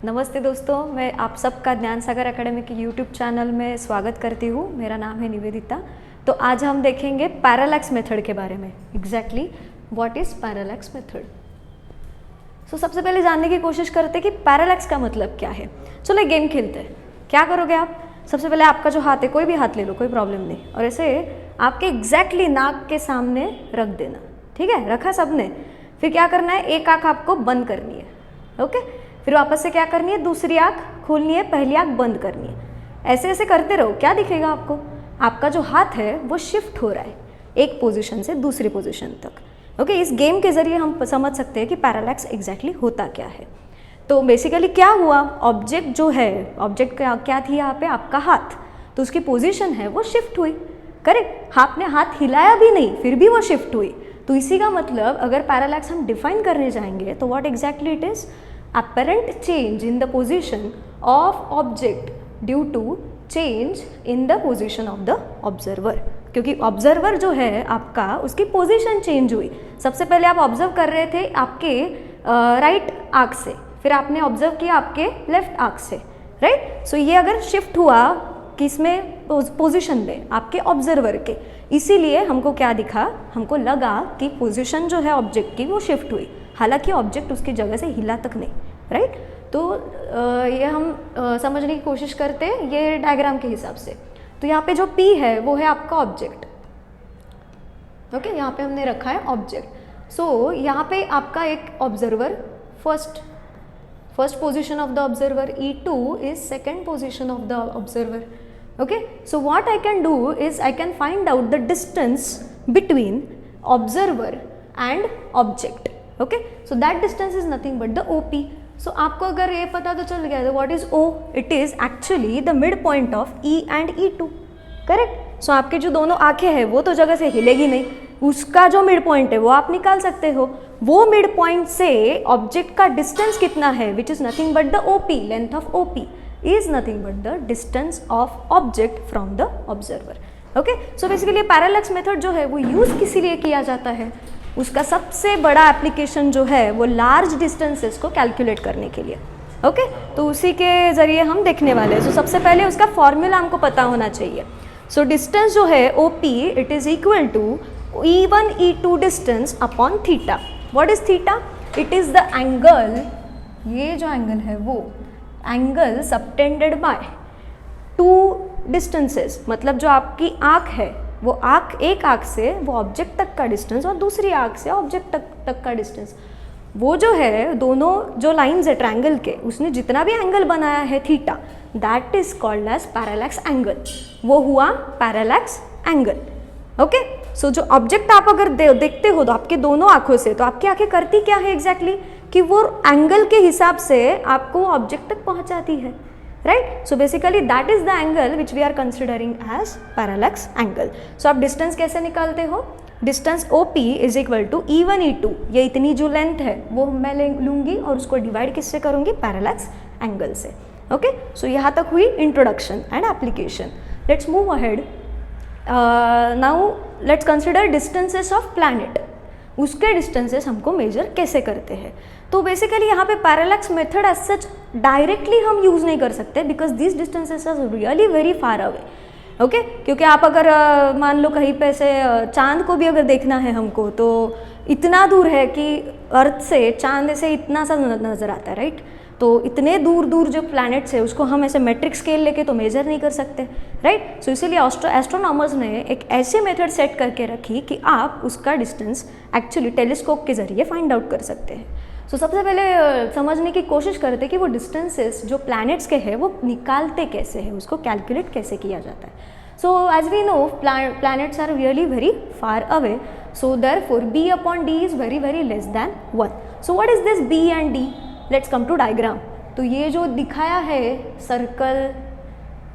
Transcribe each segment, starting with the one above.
नमस्ते दोस्तों, मैं आप सबका ज्ञान सागर एकेडमी के यूट्यूब चैनल में स्वागत करती हूँ। मेरा नाम है निवेदिता। तो आज हम देखेंगे पैरालैक्स मेथड के बारे में। Exactly what is parallax method. So सबसे पहले जानने की कोशिश करते हैं कि पैरालैक्स का मतलब क्या है। चलो एक गेम खेलते हैं। क्या करोगे आप? सबसे पहले आपका जो हाथ है, कोई भी हाथ ले लो, कोई प्रॉब्लम नहीं, और ऐसे आपके एग्जैक्टली नाक के सामने रख देना। ठीक है, रखा सबने। फिर क्या करना है, एक आँख आपको बंद करनी है। ओके, फिर वापस से क्या करनी है, दूसरी आँख खोलनी है, पहली आँख बंद करनी है। ऐसे ऐसे करते रहो। क्या दिखेगा आपको? आपका जो हाथ है वो शिफ्ट हो रहा है एक पोजीशन से दूसरी पोजीशन तक। ओके, इस गेम के जरिए हम समझ सकते हैं कि पैरालैक्स एग्जैक्टली होता क्या है। तो बेसिकली क्या हुआ, ऑब्जेक्ट जो है, ऑब्जेक्ट क्या थी यहाँ पे, आपका हाथ, तो उसकी पोजीशन है वो शिफ्ट हुई। करेक्ट, आपने हाथ हिलाया भी नहीं, फिर भी वो शिफ्ट हुई। तो इसी का मतलब अगर पैरालैक्स हम डिफाइन करने जाएंगे तो what exactly it is, apparent change in the position of object due to change in the position of the observer। क्योंकि ऑब्जर्वर जो है आपका, उसकी पोजीशन चेंज हुई। सबसे पहले आप ऑब्जर्व कर रहे थे आपके राइट आँख से, फिर आपने ऑब्जर्व किया आपके लेफ्ट आँख से, राइट। सो ये अगर शिफ्ट हुआ किसमें, पोजीशन में, आपके ऑब्जर्वर के, इसीलिए हमको क्या दिखा, हमको लगा कि पोजीशन जो है ऑब्जेक्ट की वो शिफ्ट हुई, हालांकि ऑब्जेक्ट उसकी जगह से हिला तक नहीं, राइट। तो ये हम समझने की कोशिश करते हैं ये डायग्राम के हिसाब से। तो यहाँ पे जो P है वो है आपका ऑब्जेक्ट। ओके, यहाँ पे हमने रखा है ऑब्जेक्ट। सो यहाँ पे आपका एक observer, first position of the observer, E2 is second position of the observer. Okay, so what I can do is I can find out the distance between observer and object. Okay, so that distance is nothing but the OP। So आपको अगर ये पता तो चल गया, what is O, it is actually the mid point of E and E2। Correct. So आपके जो दोनों आंखें हैं वो तो जगह से हिलेगी नहीं, उसका जो मिड पॉइंट है वो आप निकाल सकते हो। वो मिड पॉइंट से ऑब्जेक्ट का डिस्टेंस कितना है, विच is nothing but the OP, length of OP is nothing but the distance of object from the observer. Okay, so basically parallax method जो है वो यूज किसी लिए किया जाता है, उसका सबसे बड़ा एप्लीकेशन जो है वो लार्ज डिस्टेंसेस को कैलकुलेट करने के लिए। ओके, तो उसी के ज़रिए हम देखने वाले हैं। सो सबसे पहले उसका फॉर्मूला हमको पता होना चाहिए। सो डिस्टेंस जो है OP, it is equal to E1 E2 distance upon theta. What is theta? It is the angle, ये जो एंगल है वो angle subtended by two distances. मतलब जो आपकी आँख है वो आँख, एक आँख से वो ऑब्जेक्ट तक का डिस्टेंस और दूसरी आँख से ऑब्जेक्ट तक का डिस्टेंस, वो जो है दोनों जो लाइंस है ट्रायंगल के, उसने जितना भी एंगल बनाया है theta, that is called as parallax angle. वो हुआ पैरालैक्स एंगल। ओके, सो जो ऑब्जेक्ट आप अगर देखते हो तो आपके दोनों आँखों से, तो आपकी आँखें करती क्या है एग्जैक्टली, कि वो एंगल के हिसाब से आपको ऑब्जेक्ट तक पहुँचाती है, right. So basically that is the angle which we are considering as parallax angle. So आप डिस्टेंस कैसे निकालते हो, distance OP is equal to E1 E2, ये इतनी जो लेंथ है वो मैं लूँगी और उसको डिवाइड किससे करूँगी, पैरालैक्स एंगल से। ओके, सो यहाँ तक हुई introduction and application. Let's move ahead. Now let's consider distances of planet. उसके डिस्टेंसेस हमको मेजर कैसे करते हैं। तो बेसिकली यहाँ पे parallax method as such directly हम यूज़ नहीं कर सकते, because this distances are really very far away. Okay, क्योंकि आप अगर मान लो कहीं पे से चांद को भी अगर देखना है हमको, तो इतना दूर है कि अर्थ से चांद से इतना सा नज़र आता है, राइट। तो इतने दूर दूर जो प्लैनेट्स है उसको हम ऐसे मेट्रिक स्केल लेके तो मेजर नहीं कर सकते, राइट। सो इसीलिए एस्ट्रोनॉमर्स ने एक ऐसी मेथड सेट करके रखी कि आप उसका डिस्टेंस एक्चुअली टेलीस्कोप के ज़रिए फाइंड आउट कर सकते हैं। सो सबसे पहले समझने की कोशिश करते हैं कि वो डिस्टेंसेस जो प्लैनेट्स के हैं वो निकालते कैसे हैं, उसको कैलकुलेट कैसे किया जाता है। So as we know planets are really very far away, so therefore B upon D is very very less than 1। So what is this B and D? Let's come to diagram. तो ये जो दिखाया है circle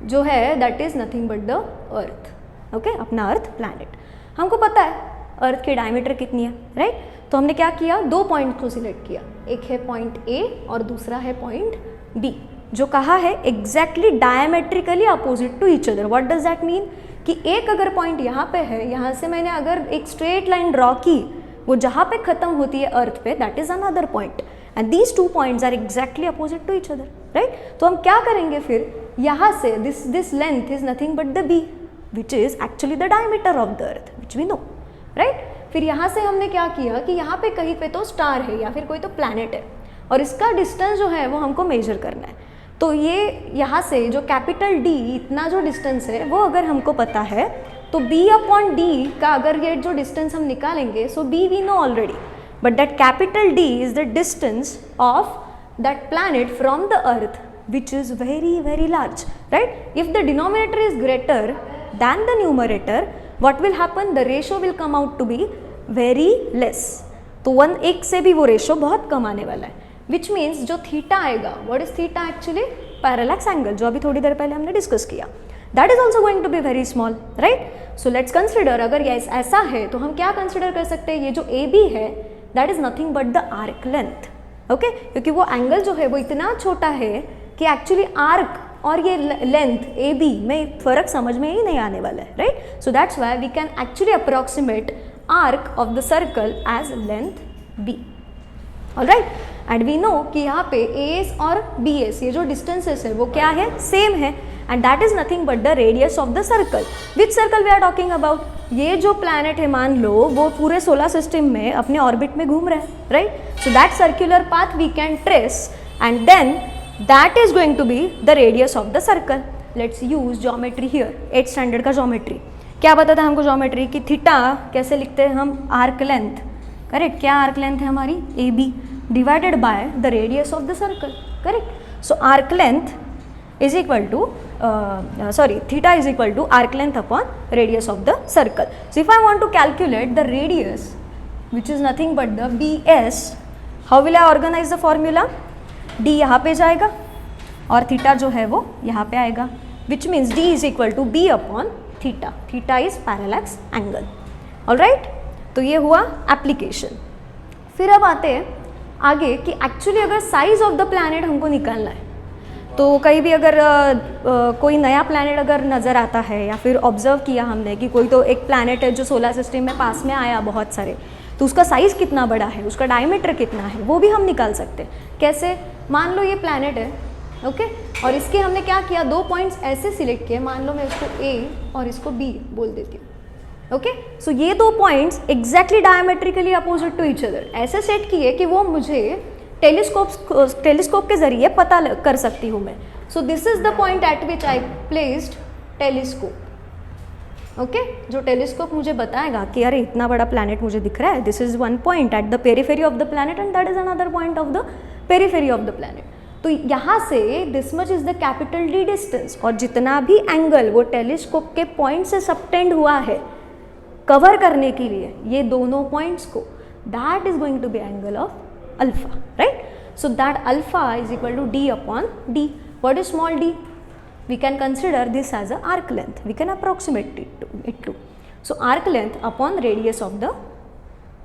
जो है that is nothing but the earth. Okay, अपना earth planet. हमको पता है अर्थ की डायमीटर कितनी है, राइट। तो हमने क्या किया, दो पॉइंट को सिलेक्ट किया, एक है पॉइंट A और दूसरा है पॉइंट B, जो कहा है exactly diametrically opposite to each other. What does that mean, कि एक अगर पॉइंट यहाँ पे है, यहाँ से मैंने अगर एक स्ट्रेट लाइन ड्रॉ की, वो जहाँ पे खत्म होती है अर्थ पे, that is another point, and these 2 points are exactly opposite to each other, right. तो हम क्या करेंगे फिर, यहाँ से this length is nothing but the b which is actually the diameter of the earth which we know, right. फिर यहाँ से हमने क्या किया कि यहाँ पे कहीं पे तो स्टार है या फिर कोई तो प्लैनेट है और इसका डिस्टेंस जो है वो हमको मेजर करना है. तो ये यहाँ से जो कैपिटल D इतना जो डिस्टेंस है वो अगर हमको पता है तो B/D का अगर ये जो डिस्टेंस हम निकालेंगे, so B we know already, but that capital D is the distance of that planet from the earth which is very very large, right. If the denominator is greater than the numerator, what will happen, the ratio will come out to be very less. तो 1 से भी वो ratio बहुत कम आने वाला है, which means जो theta आएगा, what is theta actually, parallax angle, जो अभी थोड़ी देर पहले हमने डिस्कस किया, that is also going to be very small, right. So let's consider, अगर ये ऐसा है तो हम क्या कंसिडर कर सकते हैं, ये जो ए बी है that is nothing but the arc length, okay. क्योंकि वो एंगल जो है वो इतना छोटा है कि एक्चुअली आर्क और ये लेंथ ए बी में फर्क समझ में ही नहीं आने वाला है, right. So that's why we can actually approximate arc of the circle as length B, alright. And we know कि यहाँ पे एस और बी एस ये जो डिस्टेंसेस है वो क्या है, सेम है, and that is nothing but the radius of the circle. Which circle we are talking about, ये जो प्लैनेट है मान लो वो पूरे सोलर सिस्टम में अपने ऑर्बिट में घूम रहा है, right. So that circular path we can trace and then that is going to be the radius of the circle. Let's use geometry here, 8th standard का geometry. क्या पता था हमको geometry की थीटा कैसे लिखते हैं हम, आर्क लेंथ, करेक्ट. क्या आर्क लेंथ है हमारी, A B divided by the radius of the circle, correct. So arc length is equal to theta is equal to arc length upon radius of the circle. So if I want to calculate the radius which is nothing but the B S, how will I organise the formula, d यहाँ पे जाएगा और theta जो है वो यहाँ पे आएगा, which means d is equal to B upon theta. Theta is parallax angle, alright. तो ये हुआ एप्लीकेशन. फिर अब आते हैं आगे कि एक्चुअली अगर साइज ऑफ द प्लैनेट हमको निकालना है, तो कहीं भी अगर कोई नया प्लैनेट अगर नज़र आता है या फिर ऑब्जर्व किया हमने कि कोई तो एक प्लैनेट है जो सोलर सिस्टम में पास में आया बहुत सारे, तो उसका साइज़ कितना बड़ा है, उसका डायमीटर कितना है, वो भी हम निकाल सकते हैं. कैसे, मान लो ये प्लैनेट है, ओके, और इसके हमने क्या किया, 2 पॉइंट्स ऐसे सिलेक्ट किए, मान लो मैं इसको ए और इसको बी बोल देती हूँ, ओके. सो ये 2 points exactly diametrically opposite to each other ऐसे सेट किए कि वो मुझे टेलीस्कोप के जरिए पता कर सकती हूँ मैं. So this is the point eight which I placed telescope, okay. जो टेलीस्कोप मुझे बताएगा कि अरे इतना बड़ा प्लैनेट मुझे दिख रहा है, this is 1 point at the periphery of the planet and that is another point of the periphery of the planet. तो यहाँ से this much is the capital D distance, और जितना भी एंगल वो टेलीस्कोप के पॉइंट से सबटेंड हुआ है कवर करने के लिए ये दोनों पॉइंट्स को, that is going to be angle of alpha, right. So that alpha is equal to D upon D. What is small d, we can consider this as a arc length, we can approximate it to. So arc length upon radius of the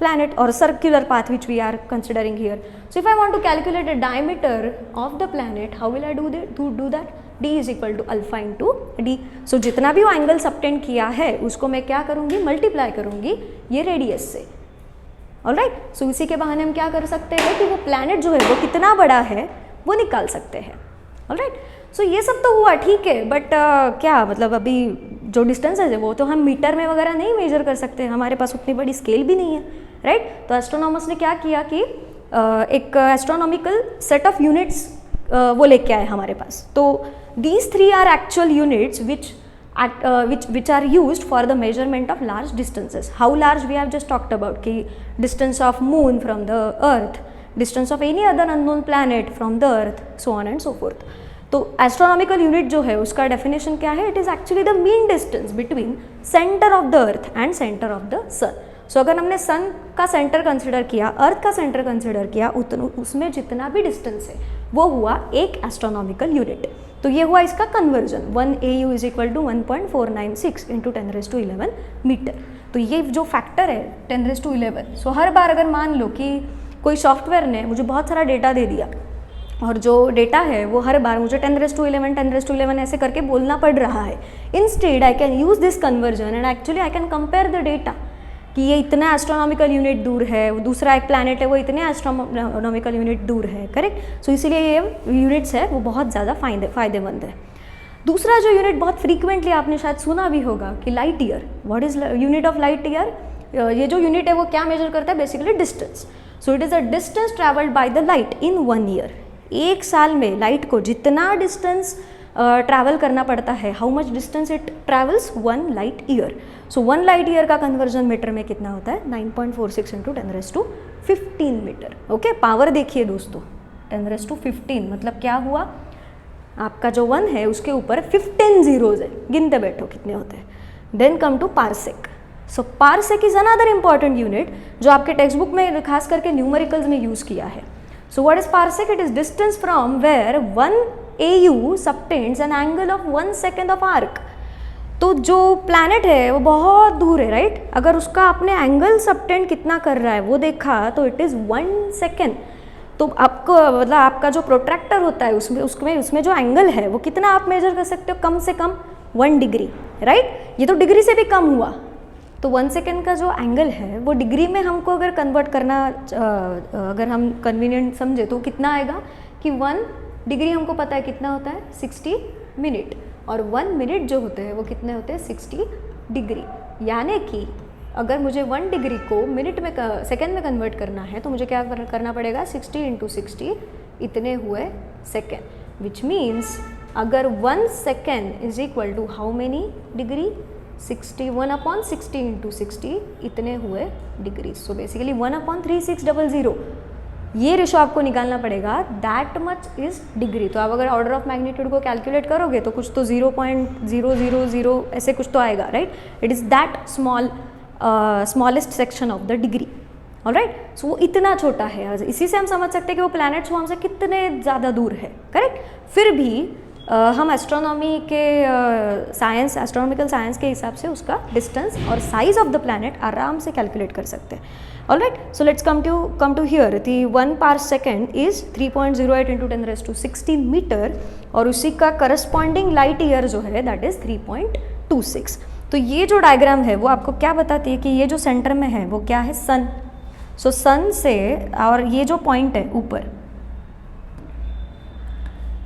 planet or circular path which we are considering here. So if I want to calculate the diameter of the planet, how will I do that? D is equal to alpha into D. So जितना भी वो angle subtend किया है उसको मैं क्या करूँगी, multiply करूँगी ये रेडियस से, ऑलराइट. सो इसी के बहाने हम क्या कर सकते हैं कि वो प्लैनेट जो है वो कितना बड़ा है वो निकाल सकते हैं, ऑलराइट. सो ये सब तो हुआ, ठीक है, बट क्या मतलब अभी जो डिस्टेंसेज है वो तो हम मीटर में वगैरह नहीं मेजर कर सकते, हमारे पास उतनी बड़ी स्केल भी नहीं है, राइट. तो एस्ट्रोनॉमर्स ने क्या किया कि एक एस्ट्रोनॉमिकल सेट ऑफ यूनिट्स वो लेके आए हमारे पास. तो these 3 are actual units which are used for the measurement of large distances. How large we have just talked about कि distance of moon from the earth, distance of any other unknown planet from the earth, so on and so forth. तो astronomical unit जो है उसका definition क्या है, it is actually the mean distance between centre of the earth and centre of the sun. So अगर हमने सन का centre consider किया, अर्थ का सेंटर कंसिडर किया, उसमें जितना भी डिस्टेंस है वो हुआ एक एस्ट्रोनॉमिकल यूनिट. तो ये हुआ इसका conversion, 1 AU is equal to 1.496 into 10⁻11 metre. तो ये जो फैक्टर है 10⁻11, सो हर बार अगर मान लो कि कोई सॉफ्टवेयर ने मुझे बहुत सारा डेटा दे दिया और जो डेटा है वो हर बार मुझे 10⁻11 ऐसे करके बोलना पड़ रहा है, instead I can use this conversion and actually I can compare the data कि ये इतना एस्ट्रोनॉमिकल यूनिट दूर है, दूसरा एक प्लैनेट है वो इतने एस्ट्रोनॉमिकल यूनिट दूर है, करेक्ट। सो इसीलिए ये यूनिट्स है वो बहुत ज़्यादा फ़ायदेमंद है। दूसरा जो यूनिट बहुत फ्रीक्वेंटली आपने शायद सुना भी होगा कि light year. What is unit of light year? ये जो यूनिट है वो क्या मेजर करता है? Basically distance. So it is a distance travelled by the light in 1 year. एक साल में लाइट को जितना डिस्टेंस ट्रैवल करना पड़ता है, how much distance it travels? 1 light year. So 1 light year का कन्वर्जन मीटर में कितना होता है? 9.46 × 10⁻15 मीटर। ओके, पावर देखिए दोस्तों, 10⁻15 मतलब क्या हुआ? आपका जो 1 है उसके ऊपर 15 जीरोज है, गिनते बैठो कितने होते हैं। Then come to parsec. So parsec is another important unit जो आपके टेक्स्ट बुक में खास करके न्यूमेरिकल्स में यूज़ किया है। So what is parsec? It is distance from where 1 AU subtends an angle of 1 second of arc. तो जो प्लैनेट है वो बहुत दूर है, राइट? अगर उसका आपने एंगल सबटेंड कितना कर रहा है वो देखा तो इट इज़ 1 सेकेंड। तो आपको मतलब आपका जो प्रोट्रैक्टर होता है उसमें जो एंगल है वो कितना आप मेजर कर सकते हो? कम से कम 1 डिग्री, राइट? ये तो डिग्री से भी कम हुआ। तो 1 सेकेंड का जो एंगल है वो डिग्री में हमको अगर कन्वर्ट करना अगर हम कन्वीनियंट समझे तो कितना आएगा कि 1 डिग्री हमको पता है कितना होता है? 60 मिनट। और 1 मिनट जो होते हैं वो कितने होते हैं? 60 डिग्री। यानी कि अगर मुझे 1 डिग्री को मिनट में सेकेंड में कन्वर्ट करना है तो मुझे क्या करना पड़ेगा? 60 × 60 इतने हुए सेकेंड। विच मीन्स अगर 1 second is equal to how many degree? 61/60 × 60 इतने हुए डिग्री। सो बेसिकली 1/3600 ये रेशो आपको निकालना पड़ेगा। That much is degree. तो आप अगर ऑर्डर ऑफ मैग्नीट्यूड को कैलकुलेट करोगे तो कुछ तो 0.000 ऐसे कुछ तो आएगा, right? It is that smallest section of the degree. Alright, so वो इतना छोटा है। इसी से हम समझ सकते हैं कि वो प्लैनेट्स हमसे कितने ज़्यादा दूर है, करेक्ट? फिर भी हम एस्ट्रोनॉमी के एस्ट्रोनॉमिकल साइंस के हिसाब से उसका डिस्टेंस और साइज ऑफ द प्लैनेट आराम से कैलकुलेट कर सकते हैं। Alright, so let's come to here. The 1 parsecond is 3.08 × 10⁻60 metre और उसी का करस्पॉन्डिंग लाइट ईयर जो है दैट इज 3.26। तो ये जो डायग्राम है वो आपको क्या बताती है कि ये जो सेंटर में है वो क्या है? सन। सो सन से और ये जो पॉइंट है ऊपर,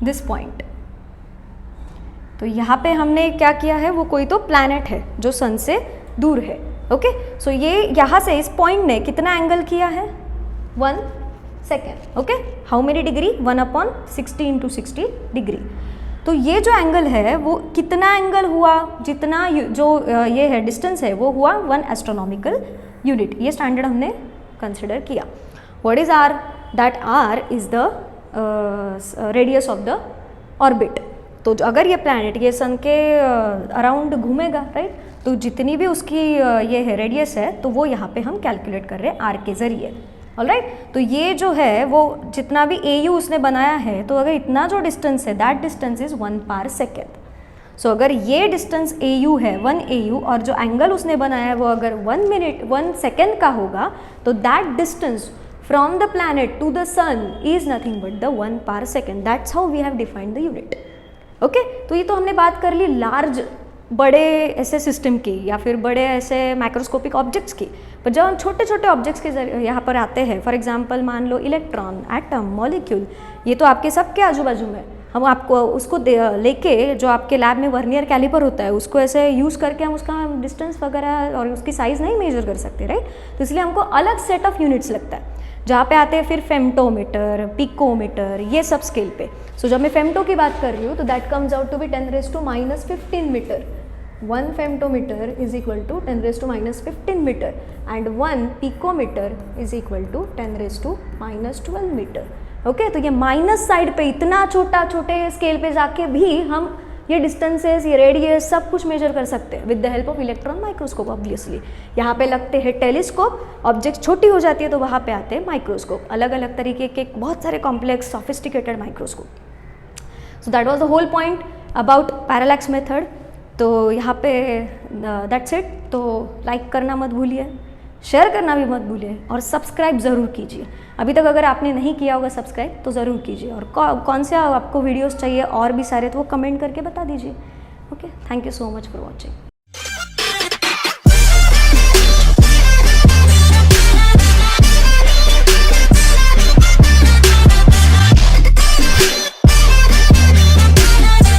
दिस पॉइंट, तो यहाँ पे हमने क्या किया है? वो कोई तो प्लैनेट है जो सन से दूर है। ओके, सो ये यहाँ से इस पॉइंट ने कितना एंगल किया है? 1 second. Okay, how many degree? 1/60 × 60 degree. तो ये जो एंगल है वो कितना एंगल हुआ? जितना जो ये है डिस्टेंस है वो हुआ 1 एस्ट्रोनॉमिकल यूनिट। ये स्टैंडर्ड हमने कंसिडर किया। What is R? That R is the radius of the orbit. तो अगर ये प्लैनेट ये सन के अराउंड घूमेगा, राइट, तो जितनी भी उसकी ये है रेडियस है तो वो यहाँ पे हम कैलकुलेट कर रहे हैं आर के ज़रिए। ऑलराइट, तो ये जो है वो जितना भी AU उसने बनाया है, तो अगर इतना जो डिस्टेंस है दैट डिस्टेंस इज 1 पारसेकेंड। सो अगर ये डिस्टेंस AU है 1 AU और जो एंगल उसने बनाया है वो अगर 1 सेकेंड का होगा तो that distance from the planet to the sun is nothing but the 1 parsecond. That's how we have defined the unit. Okay, तो ये तो हमने बात कर ली लार्ज बड़े ऐसे सिस्टम की या फिर बड़े ऐसे माइक्रोस्कोपिक ऑब्जेक्ट्स की। पर जब हम छोटे छोटे ऑब्जेक्ट्स के यहाँ पर आते हैं, फॉर एग्जांपल मान लो इलेक्ट्रॉन, एटम, मॉलिक्यूल, ये तो आपके सबके आजू बाजू में। हम आपको उसको लेके जो आपके लैब में वर्नियर कैलिपर होता है उसको ऐसे यूज़ करके हम उसका डिस्टेंस वगैरह और उसकी साइज़ नहीं मेजर कर सकते, राइट? तो इसलिए हमको अलग सेट ऑफ यूनिट्स लगता है जहाँ पे आते हैं फिर फेम्टोमीटर, पिकोमीटर, ये सब स्केल पे। सो जब मैं फेम्टो की बात कर रही हूँ तो that comes out to be 10⁻15 metre. 1 femtometer is equal to 10⁻15 meter and 1 picometer is equal to 10⁻12 meter. Okay, तो ये माइनस साइड पे इतना छोटे स्केल पे जाके भी हम ये डिस्टेंसेस, ये रेडियस सब कुछ मेजर कर सकते हैं with the help of electron microscope. Obviously यहाँ पे लगते हैं टेलीस्कोप, ऑब्जेक्ट छोटी हो जाती है तो वहाँ पे आते हैं माइक्रोस्कोप, अलग अलग तरीके के बहुत सारे complex sophisticated microscope. So that was the whole point about parallax method. तो यहाँ पे दैट्स इट। तो लाइक करना मत भूलिए, शेयर करना भी मत भूलिए और सब्सक्राइब ज़रूर कीजिए। अभी तक अगर आपने नहीं किया होगा सब्सक्राइब तो ज़रूर कीजिए। और कौन से आपको वीडियोस चाहिए और भी सारे तो वो कमेंट करके बता दीजिए। Okay, thank you so much for watching.